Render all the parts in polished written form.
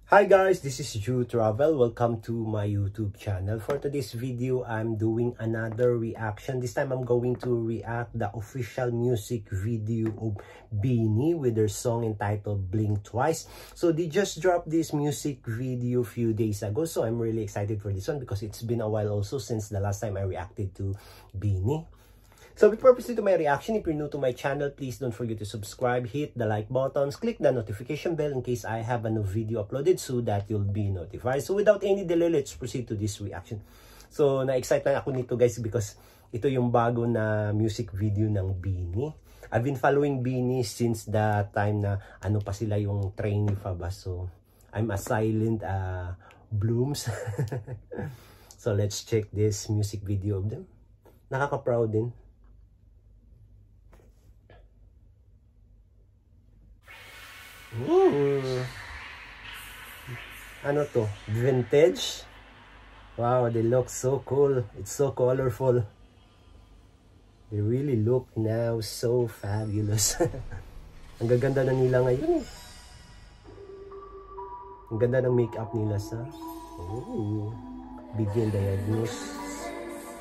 Hi guys, this is Ju Travel. Welcome to my YouTube channel. For today's video, I'm doing another reaction. This time I'm going to react the official music video of BINI with their song entitled Blink Twice. So they just dropped this music video a few days ago. So I'm really excited for this one because it's been a while also since the last time I reacted to BINI. So before proceed to my reaction, if you're new to my channel, please don't forget to subscribe, hit the like buttons, click the notification bell in case I have a new video uploaded so that you'll be notified. So without any delay, let's proceed to this reaction. So na-excite lang ako nito guys because ito yung bago na music video ng BINI. I've been following BINI since the time na ano pa sila yung trainee pa ba. So I'm a silent blooms. So let's check this music video of them. Nakaka-proud din. Ooh. Ano to? Vintage? Wow, they look so cool. It's so colorful. They really look now so fabulous. Ang gaganda na nila ngayon. Ang ganda ng makeup nila sa Begin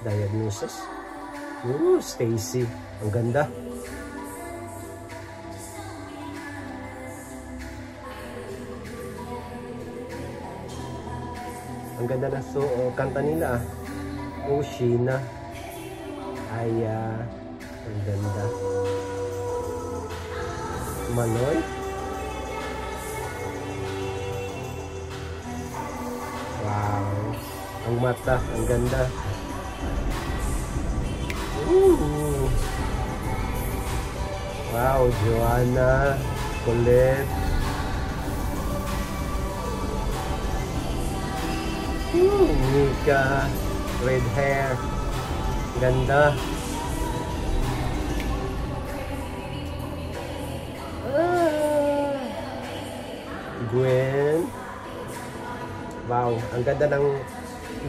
Diagnosis. Ooh, Stacy. Ang ganda. Ang ganda na kanta nila. Oh, Sheena. Aya. Ang ganda. Manoy. Wow. Ang mata. Ang ganda. Ooh. Wow. Joanna. Colette. Mika, red hair, ganda. Gwen. Wow, ang ganda ng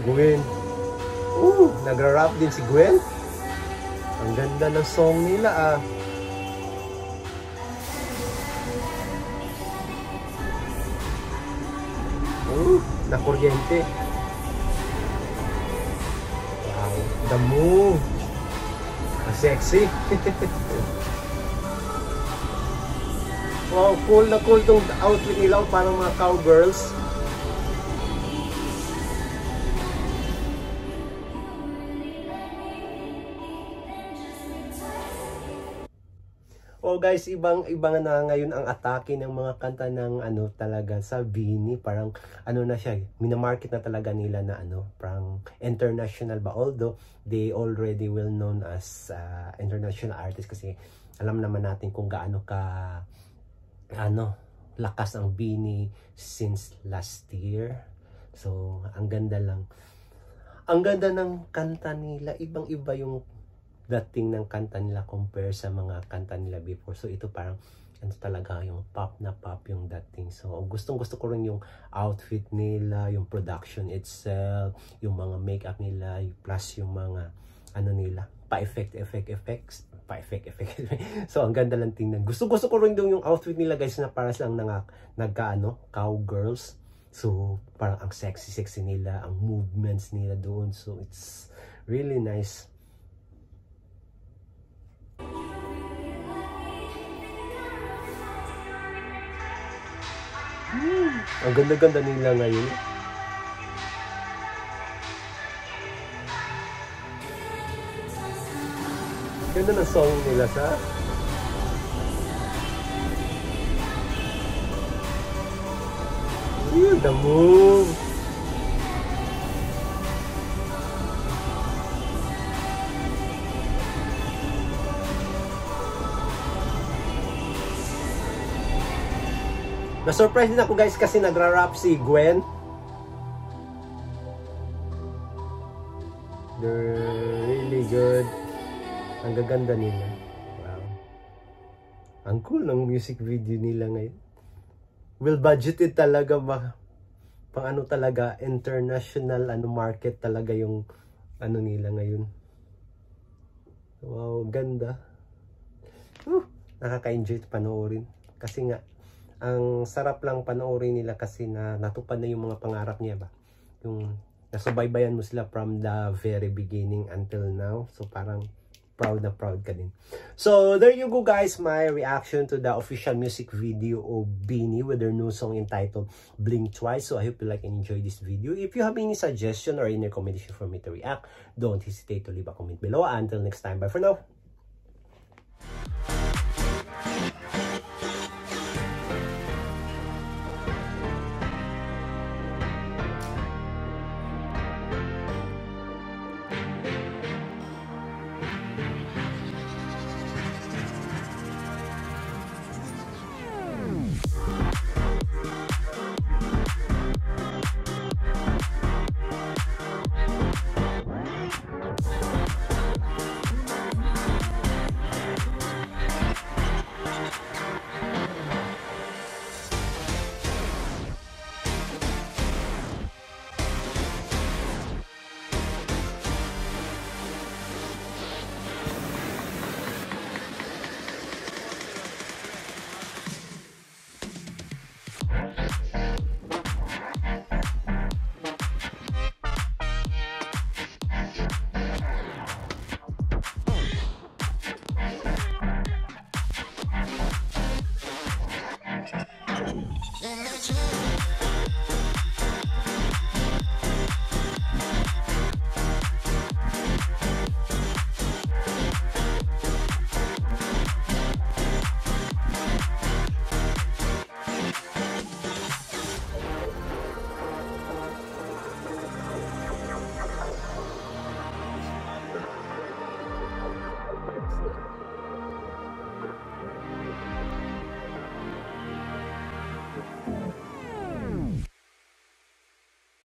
Gwen. Nagra-rap din si Gwen. Ang ganda ng song nila na kuryente. The move. Sexy. Wow, cool na cool tong outfit nila, parang mga cowgirls. Oh guys, ibang na ngayon ang atake ng mga kanta ng ano talaga sa BINI. Parang ano na siya, minamarket na talaga nila na ano, parang international ba. Although they already well known as international artists kasi alam naman natin kung gaano ka lakas ang BINI since last year. So ang ganda lang. Ang ganda ng kanta nila, ibang-iba yung dating ng kanta nila compare sa mga kanta nila before. So ito parang ano talaga yung pop na pop yung dating. So gustong-gusto ko rin yung outfit nila, yung production itself, yung mga makeup nila, plus yung mga ano nila, effects. So ang ganda lang tingnan. Gusto ko rin yung outfit nila guys na para lang cowgirls. So parang ang sexy nila, ang movements nila doon. So it's really nice. Ang ganda-ganda nila ngayon. Ganda ng song nila sa The Move. Na-surprise din ako guys kasi nagra-rap si Gwen. They're really good. Ang gaganda nila. Wow. Ang cool ng music video nila ngayon. Well budgeted talaga ba? Pang ano talaga, international market talaga yung ano nila ngayon. Wow, ganda. Nakaka-enjoy panoorin. Kasi nga, ang sarap lang panoorin nila kasi na natupad na yung mga pangarap niya ba. Yung nasubaybayan mo sila from the very beginning until now. So parang proud na proud ka din. So there you go guys, my reaction to the official music video of BINI with their new song entitled Blink Twice. So I hope you like and enjoy this video. If you have any suggestion or any recommendation for me to react, don't hesitate to leave a comment below. Until next time, bye for now.